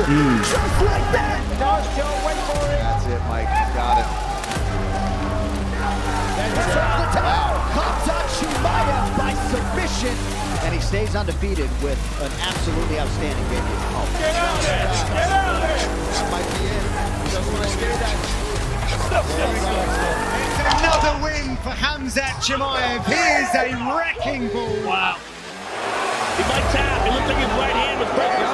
Just like that. Wait for it. That's it, Mike. Got it. Khamzat Chimaev by submission. And he stays undefeated with an absolutely outstanding debut. Oh, Get out there. Get out there. That might be it. Just when I say that. It's another win for Khamzat Chimaev. Here's a wrecking ball. Wow. He might tap. It looked like his right hand was broken.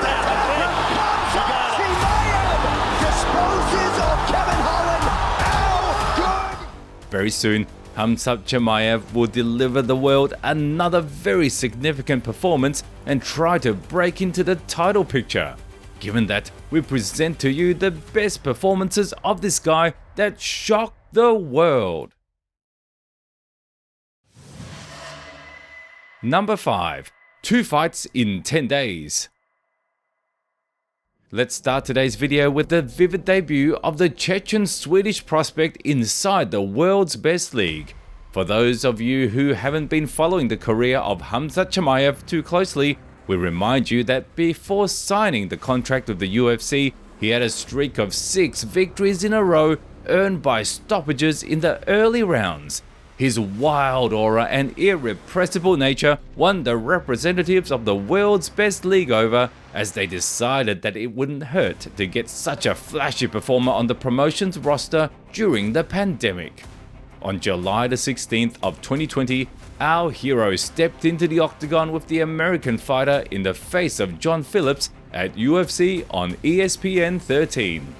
Khamzat Chimaev disposes of Kevin Holland. How good? Very soon, Khamzat Chimaev will deliver the world another very significant performance and try to break into the title picture. Given that, we present to you the best performances of this guy that shocked the world. Number 5. 2 fights in 10 days. Let's start today's video with the vivid debut of the Chechen-Swedish prospect inside the world's best league. For those of you who haven't been following the career of Khamzat Chimaev too closely, we remind you that before signing the contract with the UFC, he had a streak of 6 victories in a row earned by stoppages in the early rounds. His wild aura and irrepressible nature won the representatives of the world's best league over, as they decided that it wouldn't hurt to get such a flashy performer on the promotion's roster during the pandemic. On July the 16th of 2020, our hero stepped into the octagon with the American fighter in the face of John Phillips at UFC on ESPN 13.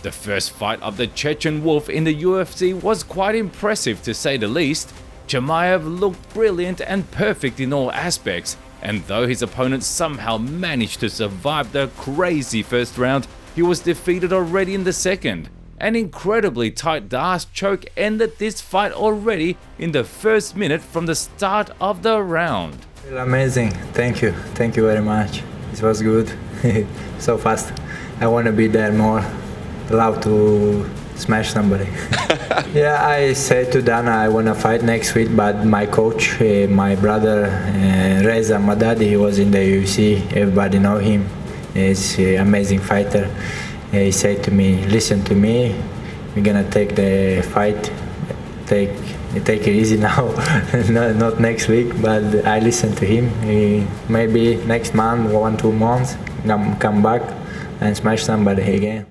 The first fight of the Chechen Wolf in the UFC was quite impressive to say the least. Chimaev looked brilliant and perfect in all aspects, and though his opponent somehow managed to survive the crazy first round, he was defeated already in the second. An incredibly tight ass choke ended this fight already in the first minute from the start of the round. Amazing, thank you very much. It was good, so fast. I want to be there more. Love to smash somebody. Yeah, I said to Dana I want to fight next week, but my coach, my brother Reza Madadi, he was in the UFC, everybody know him. He's an amazing fighter. He said to me, listen to me, we're gonna take the fight, take it easy now, not next week, but I listened to him. Maybe next month, 1-2 months, come back and smash somebody again.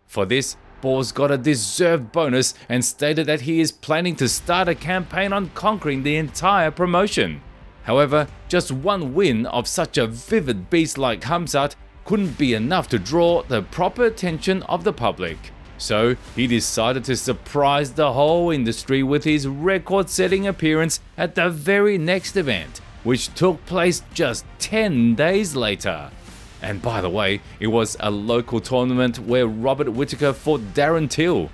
For this, Boz got a deserved bonus and stated that he is planning to start a campaign on conquering the entire promotion. However, just one win of such a vivid beast like Khamzat couldn't be enough to draw the proper attention of the public. So he decided to surprise the whole industry with his record-setting appearance at the very next event, which took place just 10 days later. And by the way, it was a local tournament where Robert Whittaker fought Darren Till.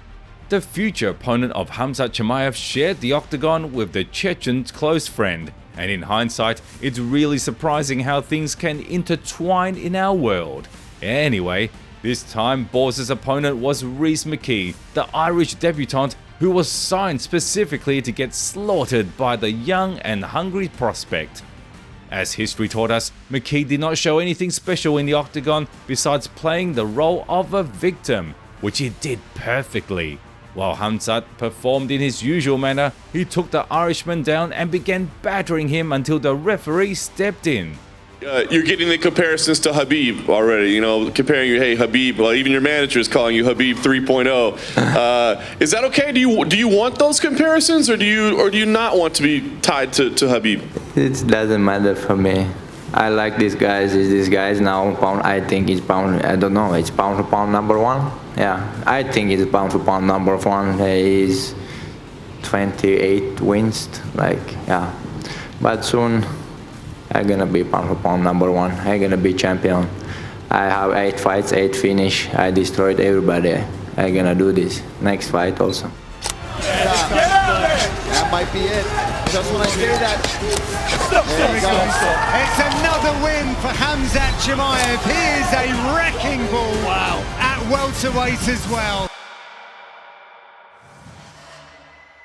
The future opponent of Khamzat Chimaev shared the octagon with the Chechen's close friend, and in hindsight, it's really surprising how things can intertwine in our world. Anyway, this time Boz's opponent was Rhys McKee, the Irish debutant who was signed specifically to get slaughtered by the young and hungry prospect. As history taught us, McKee did not show anything special in the octagon besides playing the role of a victim, which he did perfectly. While Khamzat performed in his usual manner, he took the Irishman down and began battering him until the referee stepped in. You're getting the comparisons to Khabib already, you know, comparing you, hey, Khabib, well, even your manager is calling you Khabib 3.0. Is that okay? Do you want those comparisons, or do you not want to be tied to Khabib? It doesn't matter for me. I like these guys. These guys now pound. I think it's pound. I don't know. It's pound for pound number one. Yeah, I think it's pound for pound number one. He's 28 wins. Like, yeah, but soon I'm gonna be pound for pound number one. I'm gonna be champion. I have 8 fights, 8 finish. I destroyed everybody. I'm gonna do this next fight also. That might be it. Just when I say that. It's another win for Khamzat Chimaev. He is a wrecking ball. Wow. At welterweight as well.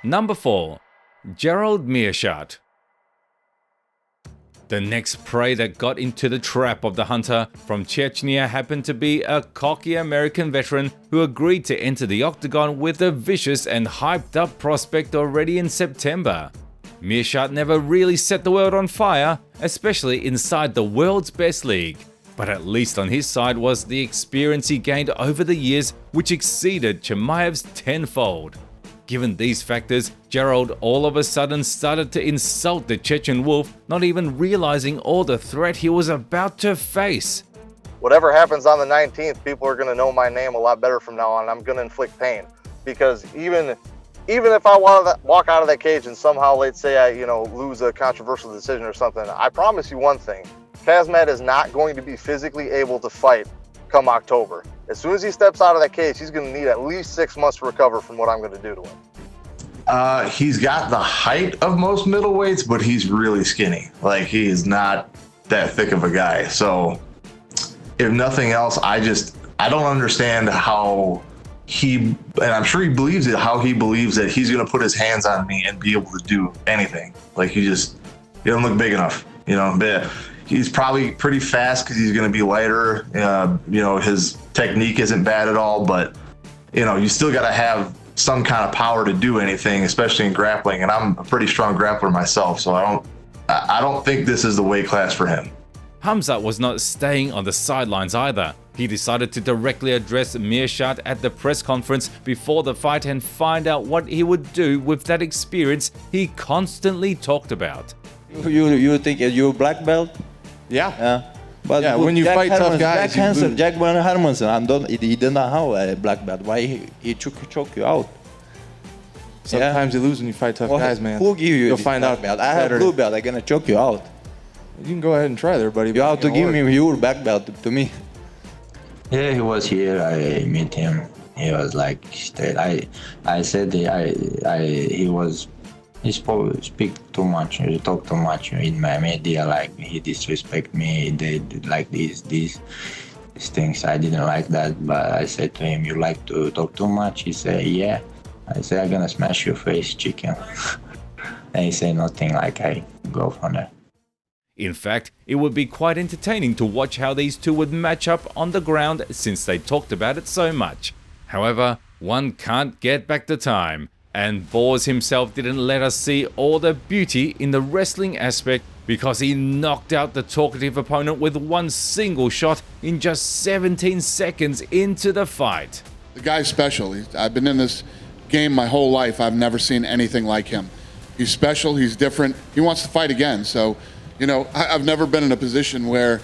Number 4. Gerald Meerschaert. The next prey that got into the trap of the hunter from Chechnya happened to be a cocky American veteran who agreed to enter the octagon with a vicious and hyped up prospect already in September. Meerschaert never really set the world on fire, especially inside the world's best league. But at least on his side was the experience he gained over the years, which exceeded Chimaev's tenfold. Given these factors, Gerald all of a sudden started to insult the Chechen wolf, not even realizing all the threat he was about to face. Whatever happens on the 19th, people are going to know my name a lot better from now on. I'm going to inflict pain, because even if I walk out of that cage and somehow, let's say I lose a controversial decision or something, I promise you one thing: Khamzat is not going to be physically able to fight come October. As soon as he steps out of that cage, he's going to need at least 6 months to recover from what I'm going to do to him. He's got the height of most middleweights, but he's really skinny. Like, he is not that thick of a guy. So if nothing else, I don't understand how and I'm sure he believes it, how he believes that he's going to put his hands on me and be able to do anything. Like, he doesn't look big enough, but he's probably pretty fast because he's going to be lighter. His technique isn't bad at all, but you still got to have some kind of power to do anything, especially in grappling. And I'm a pretty strong grappler myself, so I don't think this is the weight class for him. Khamzat was not staying on the sidelines either. He decided to directly address Meerschaert at the press conference before the fight and find out what he would do with that experience he constantly talked about. You think you're black belt? Yeah. But yeah, when you fight tough guys, Jack Hermanson, he didn't have a black belt. Why he choke you out? Sometimes you lose when you fight tough guys, man. Who give you You'll this find black out belt? I have blue belt. I'm gonna choke you out. You can go ahead and try there, buddy. You have to give me your black belt to me. Yeah, he was here. I met him. He was like straight. I said he speak too much. He talk too much in my media. Like, he disrespect me. They did like these things. I didn't like that. But I said to him, "You like to talk too much?" He said, "Yeah." I said, "I'm gonna smash your face, chicken." And he said nothing. Like, I go from there. In fact, it would be quite entertaining to watch how these two would match up on the ground since they talked about it so much. However, one can't get back the time, and Bors himself didn't let us see all the beauty in the wrestling aspect because he knocked out the talkative opponent with one single shot in just 17 seconds into the fight. The guy's special. I've been in this game my whole life. I've never seen anything like him. He's special, he's different, he wants to fight again. So, I've never been in a position where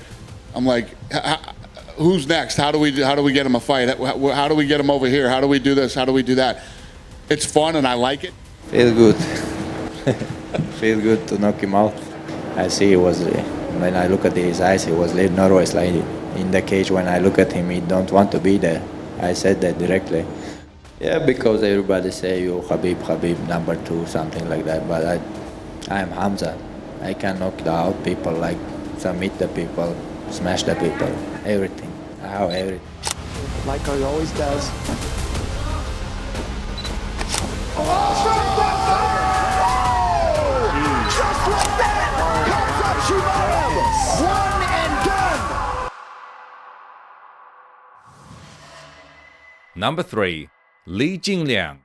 I'm like, who's next? How do we get him a fight? How do we get him over here? How do we do this? How do we do that? It's fun and I like it. Feel good. Feel good to knock him out. I see when I look at his eyes, he was a little nervous, like in the cage. When I look at him, he don't want to be there. I said that directly. Yeah, because everybody say you Khabib number 2, something like that. But I am Khamzat. I can knock out people, like submit the people, smash the people, everything. I have everything. Like he always does. Just like that! Khamzat Chimaev! One and done! Number 3. Jingliang.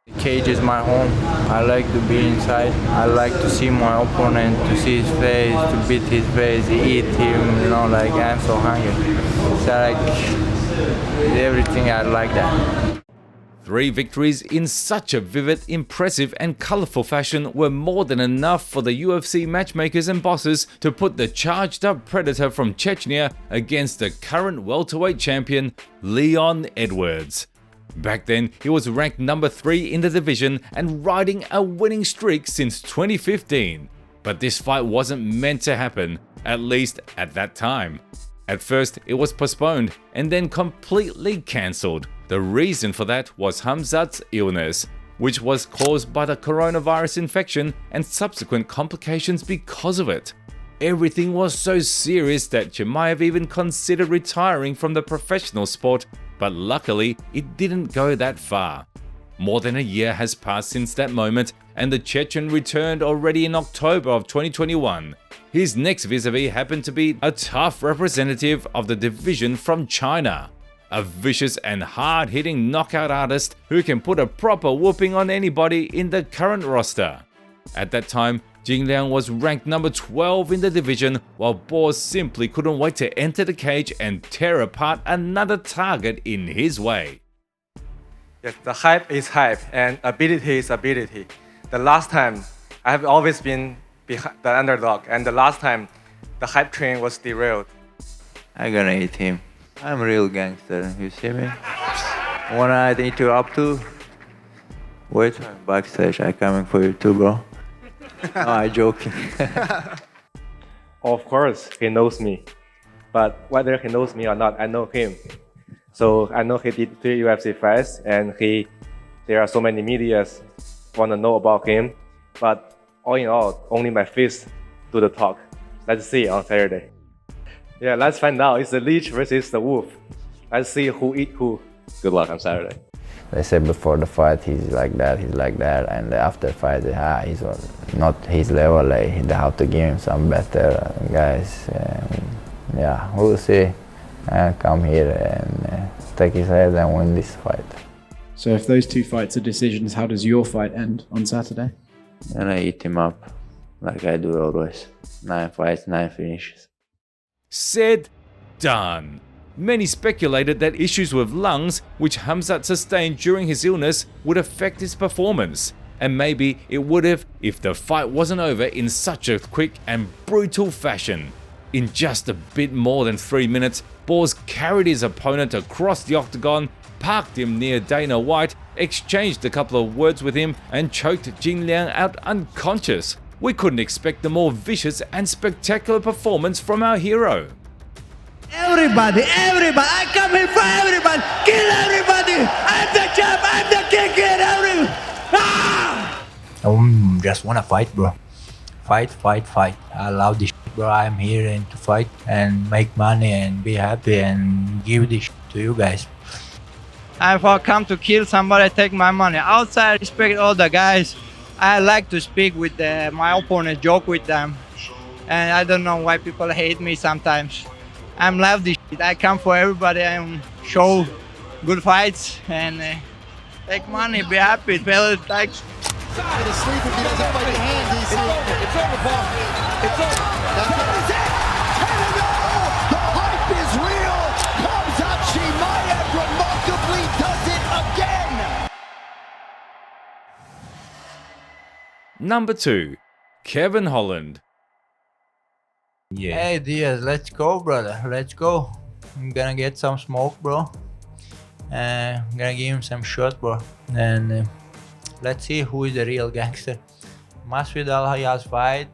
The cage is my home. I like to be inside. I like to see my opponent, to see his face, to beat his face, eat him, like, I'm so hungry. So everything, I like that. 3 victories in such a vivid, impressive and colourful fashion were more than enough for the UFC matchmakers and bosses to put the charged up predator from Chechnya against the current welterweight champion, Leon Edwards. Back then, he was ranked number 3 in the division and riding a winning streak since 2015. But this fight wasn't meant to happen, at least at that time. At first, it was postponed and then completely cancelled. The reason for that was Khamzat's illness, which was caused by the coronavirus infection and subsequent complications because of it. Everything was so serious that Chimaev even considered retiring from the professional sport, but luckily it didn't go that far. More than a year has passed since that moment, and the Chechen returned already in October of 2021. His next vis-a-vis happened to be a tough representative of the division from China, a vicious and hard-hitting knockout artist who can put a proper whooping on anybody in the current roster. At that time, Jingliang was ranked number 12 in the division, while Boers simply couldn't wait to enter the cage and tear apart another target in his way. Yes, the hype is hype and ability is ability. The last time, I have always been the underdog, and the last time, the hype train was derailed. I'm gonna eat him. I'm a real gangster, you see me? What I need to up to? Wait, backstage, I'm coming for you too, bro. No, I'm joking. Of course, he knows me. But whether he knows me or not, I know him. So I know he did 3 UFC fights, and there are so many medias want to know about him. But all in all, only my fist do the talk. Let's see on Saturday. Yeah, let's find out. It's the leech versus the wolf. Let's see who eat who. Good luck on Saturday. They said before the fight he's like that, and after fight he's not his level. Like, they have to give him some better guys. Yeah, we'll see. I'll come here and take his head and win this fight. So if those 2 fights are decisions, how does your fight end on Saturday? And I eat him up, like I do always. 9 fights, 9 finishes. Said, done. Many speculated that issues with lungs, which Khamzat sustained during his illness, would affect his performance. And maybe it would have if the fight wasn't over in such a quick and brutal fashion. In just a bit more than 3 minutes, Boers carried his opponent across the octagon, parked him near Dana White, exchanged a couple of words with him, and choked Jingliang out unconscious. We couldn't expect a more vicious and spectacular performance from our hero. Everybody, I come here for everybody, kill everybody, I'm the champ, I'm the king, kill everyone. Just wanna fight, bro. Fight. I love this shit, bro. I'm here and to fight and make money and be happy and give this shit to you guys. If I come to kill somebody, take my money. Outside, I respect all the guys. I like to speak with my opponent, joke with them. And I don't know why people hate me sometimes. I'm love this shit. I come for everybody and show good fights and take money, be happy, feel it like. It's over, it's over, Paul. It's over. That is it. 10-0. The hype is real. Khamzat Chimaev remarkably does it again. Number 2. Kevin Holland. Yeah. Hey Diaz, let's go, brother. Let's go. I'm gonna get some smoke, bro. I'm gonna give him some shot, bro. And let's see who is the real gangster. Masvidal, he has fight.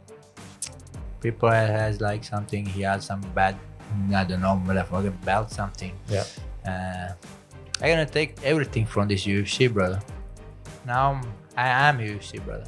People has like something. He has some bad, I don't know, motherfucking belt something. Yeah. I'm gonna take everything from this UFC, brother. Now I am UFC, brother.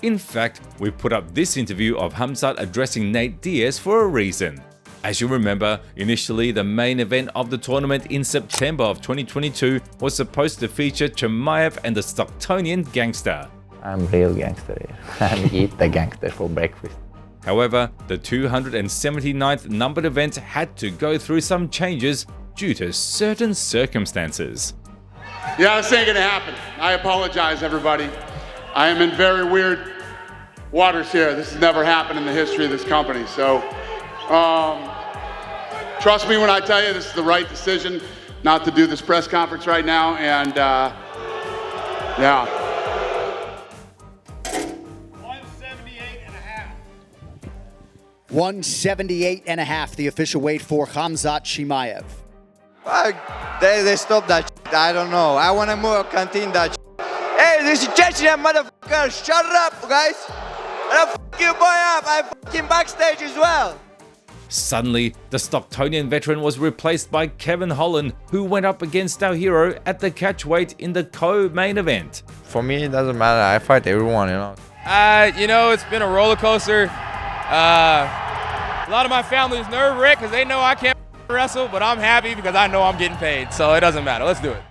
In fact, we put up this interview of Khamzat addressing Nate Diaz for a reason. As you remember, initially the main event of the tournament in September of 2022 was supposed to feature Chimaev and the Stocktonian gangster. I'm real gangster here. I eat the gangster for breakfast. However, the 279th numbered event had to go through some changes due to certain circumstances. Yeah, this ain't gonna happen. I apologize, everybody. I am in very weird waters here. This has never happened in the history of this company. So, trust me when I tell you this is the right decision not to do this press conference right now. And yeah. 178.5, the official weight for Khamzat Chimaev. They stopped that shit. I don't know. I want to move, continue that shit. Hey, this is Chechen, motherfucker. Shut up, guys. And fuck you, boy, up. I'm fucking backstage as well. Suddenly, the Stocktonian veteran was replaced by Kevin Holland, who went up against our hero at the catchweight in the co-main event. For me, it doesn't matter. I fight everyone, you know. It's been a roller coaster. A lot of my family is nerve-wracked because they know I can't wrestle, but I'm happy because I know I'm getting paid, so it doesn't matter. Let's do it.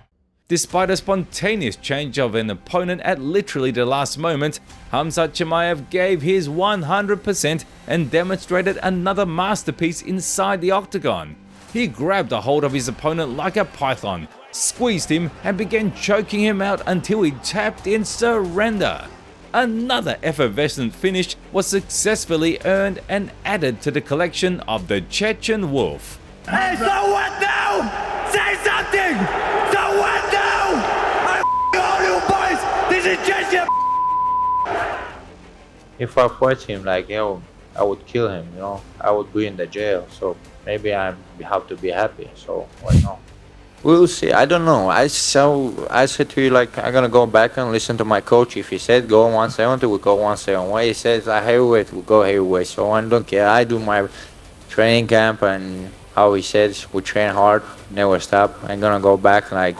Despite a spontaneous change of an opponent at literally the last moment, Khamzat Chimaev gave his 100% and demonstrated another masterpiece inside the octagon. He grabbed a hold of his opponent like a python, squeezed him and began choking him out until he tapped in surrender. Another effervescent finish was successfully earned and added to the collection of the Chechen Wolf. Hey, so what now? Say something! So what now? I'm all you boys! This is Chechen! If I fight him, like, I would kill him, I would be in the jail, so maybe I have to be happy, so why not? We'll see. I don't know. I said to you, like, I'm gonna go back and listen to my coach. If he said go 170, we go 171. He says heavyweight, we go heavyweight. So I don't care. I do my training camp, and how he says we train hard, never stop. I'm gonna go back, like,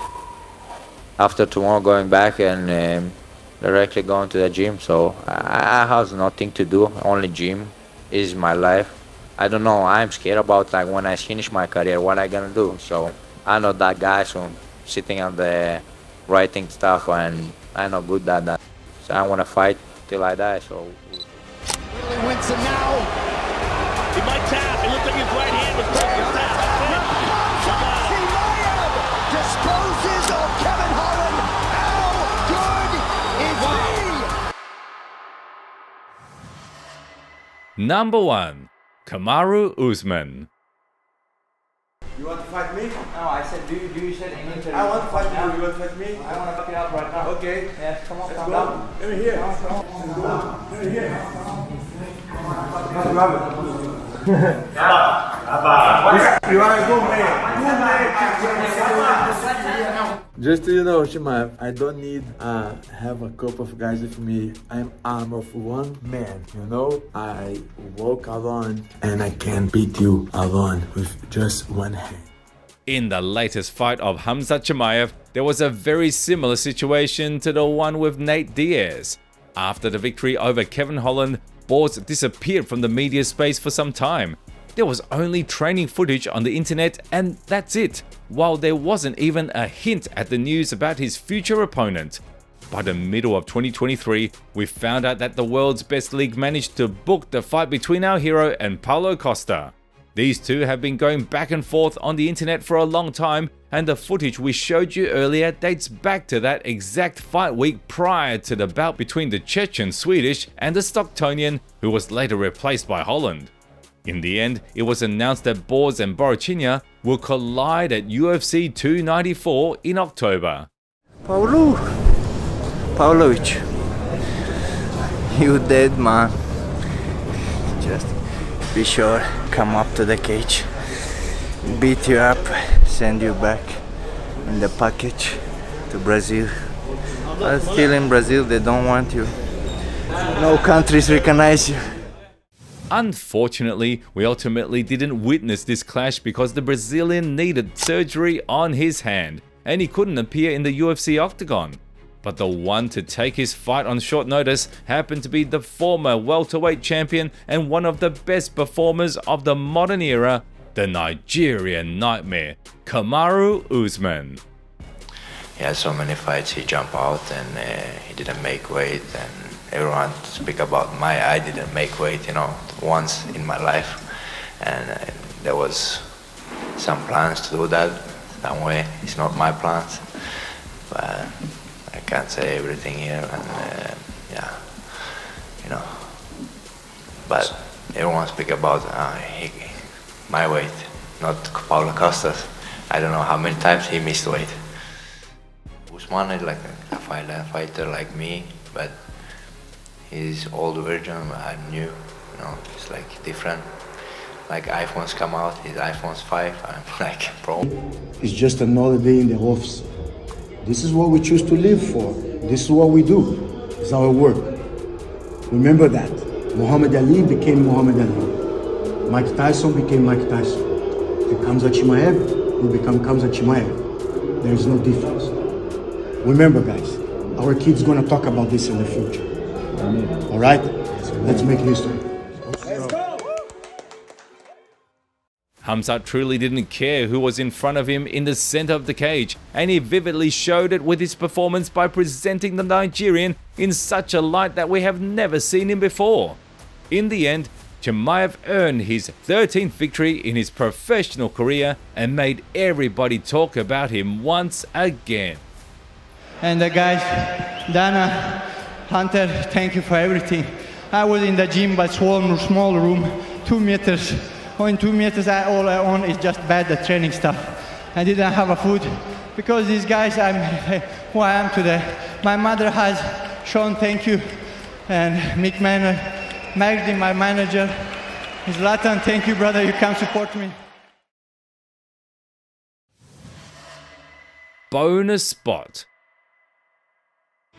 after tomorrow, going back and directly going to the gym. So I have nothing to do. Only gym is my life. I don't know. I'm scared about, like, when I finish my career, what I gonna do. So I'm not that guy, so sitting on the writing stuff, and I'm not good at that. So I want to fight till I die. So. Really wins it now. He might tap. It looked like his right hand was perfect. Chimaev disposes of Kevin Holland. How good is he? Number 1. Kamaru Usman. You want to fight me? No, I said, do you said anything? I want to fight you. You want to fight me? I want to fuck it up right now. Okay. Yes, come on, Let's come go. down. Let me hear. Let me hear. You are a good man. Just so you know, Chimaev, I don't need have a couple of guys with me. I'm arm of one man, I walk alone and I can beat you alone with just one hand. In the latest fight of Khamzat Chimaev, there was a very similar situation to the one with Nate Diaz. After the victory over Kevin Holland, Burns disappeared from the media space for some time. There was only training footage on the internet, and that's it, while there wasn't even a hint at the news about his future opponent. By the middle of 2023, we found out that the World's Best League managed to book the fight between our hero and Paulo Costa. These two have been going back and forth on the internet for a long time, and the footage we showed you earlier dates back to that exact fight week prior to the bout between the Chechen Swedish and the Stocktonian, who was later replaced by Holland. In the end, it was announced that Burns and Borochinha will collide at UFC 294 in October. Pavlovich, you dead, man. Just be sure, come up to the cage, beat you up, send you back in the package to Brazil. But still in Brazil, they don't want you. No countries recognize you. Unfortunately, we ultimately didn't witness this clash because the Brazilian needed surgery on his hand and he couldn't appear in the UFC octagon. But the one to take his fight on short notice happened to be the former welterweight champion and one of the best performers of the modern era, the Nigerian nightmare, Kamaru Usman. He had so many fights, he jumped out and he didn't make weight, and everyone speak about I didn't make weight, once in my life, and there was some plans to do that some way. It's not my plans, but I can't say everything here, and but everyone speak about my weight, not Paulo Costa's. I don't know how many times he missed weight. Usman is like a fighter like me, but he's old version, I'm new, it's like different. Like iPhones come out, his iPhone's 5, I'm like pro. It's just another day in the office. This is what we choose to live for. This is what we do. It's our work. Remember that. Muhammad Ali became Muhammad Ali. Mike Tyson became Mike Tyson. And Khamzat Chimaev will become Khamzat Chimaev. There is no difference. Remember, guys, our kids gonna talk about this in the future. All right? Let's make history. Khamzat truly didn't care who was in front of him in the center of the cage, and he vividly showed it with his performance by presenting the Nigerian in such a light that we have never seen him before. In the end, Chimaev earned his 13th victory in his professional career and made everybody talk about him once again. And the guys, Dana, Hunter, thank you for everything. I was in the gym, but small room, 2 meters. In 2 meters, all I own is just bad the training stuff. I didn't have a food because these guys, I'm who I am today. My mother has shown thank you, and Mick Manor, Magdi, my manager, Zlatan, thank you, brother. You come support me. Bonus spot.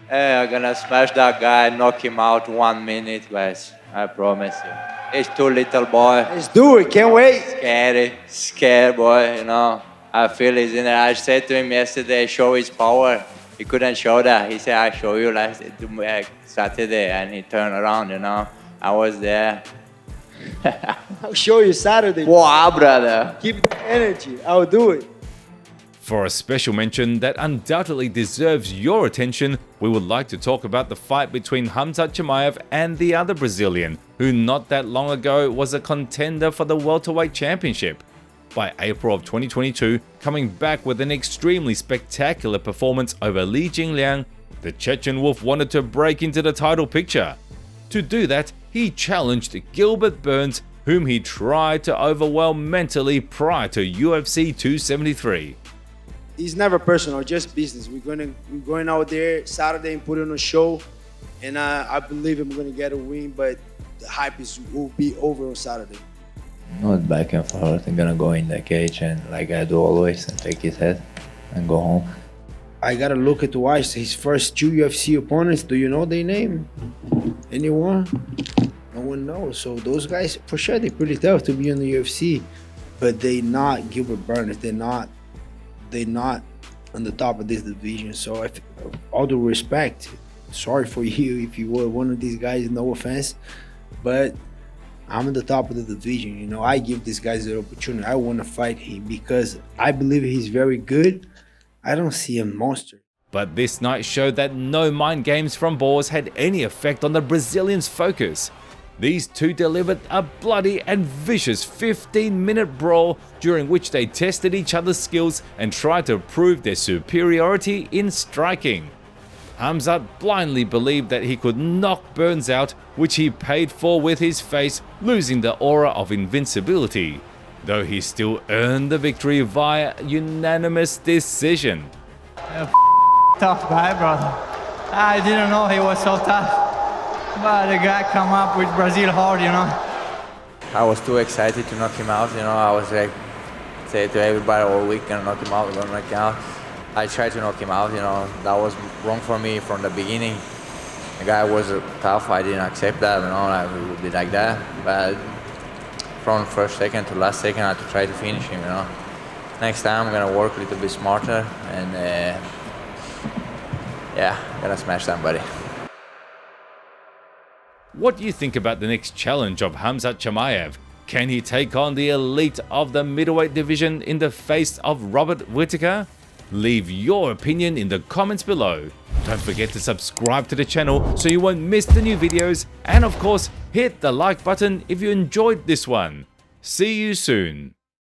Hey, I'm gonna smash that guy, knock him out 1 minute, guys. I promise you. He's too little, boy. Let's do it, can't wait. Scared, boy, you know. I feel he's in there. I said to him yesterday, show his power. He couldn't show that. He said, I show you last Saturday, and he turned around, you know. I was there. I'll show you Saturday. Wow, brother. Keep the energy. I'll do it. For a special mention that undoubtedly deserves your attention, we would like to talk about the fight between Khamzat Chimaev and the other Brazilian, who not that long ago was a contender for the welterweight championship. By April of 2022, coming back with an extremely spectacular performance over Jingliang, the Chechen Wolf wanted to break into the title picture. To do that, he challenged Gilbert Burns, whom he tried to overwhelm mentally prior to UFC 273. It's never personal, just business. We're going out there Saturday and put on a show, and I believe I'm gonna get a win, but the hype will be over on Saturday. Not back and forth. I'm gonna go in the cage and like I do always and take his head and go home. I gotta look at watch his first 2 UFC opponents. Do you know their name? Anyone? No one knows. So those guys, for sure, they're pretty tough to be in the UFC, but they not Gilbert Burns. They're not on the top of this division. So if, all due respect, sorry for you if you were one of these guys, no offense, but I'm at the top of the division. You know, I give these guys the opportunity. I want to fight him because I believe he's very good. I don't see a monster. But this night showed that no mind games from Boers had any effect on the Brazilians' focus. These two delivered a bloody and vicious 15-minute brawl during which they tested each other's skills and tried to prove their superiority in striking. Khamzat blindly believed that he could knock Burns out, which he paid for with his face, losing the aura of invincibility, though he still earned the victory via unanimous decision. Tough guy, brother. I didn't know he was so tough. But the guy come up with Brazil hard, you know. I was too excited to knock him out, you know. I was like, say to everybody all week, gonna knock him out, gonna knock him out. I tried to knock him out, you know. That was wrong for me from the beginning. The guy was tough, I didn't accept that, you know, I would be like that. But from first second to last second, I had to try to finish him, you know. Next time, I'm gonna work a little bit smarter and yeah, gonna smash somebody. What do you think about the next challenge of Khamzat Chimaev? Can he take on the elite of the middleweight division in the face of Robert Whittaker? Leave your opinion in the comments below. Don't forget to subscribe to the channel so you won't miss the new videos, and of course hit the like button if you enjoyed this one. See you soon.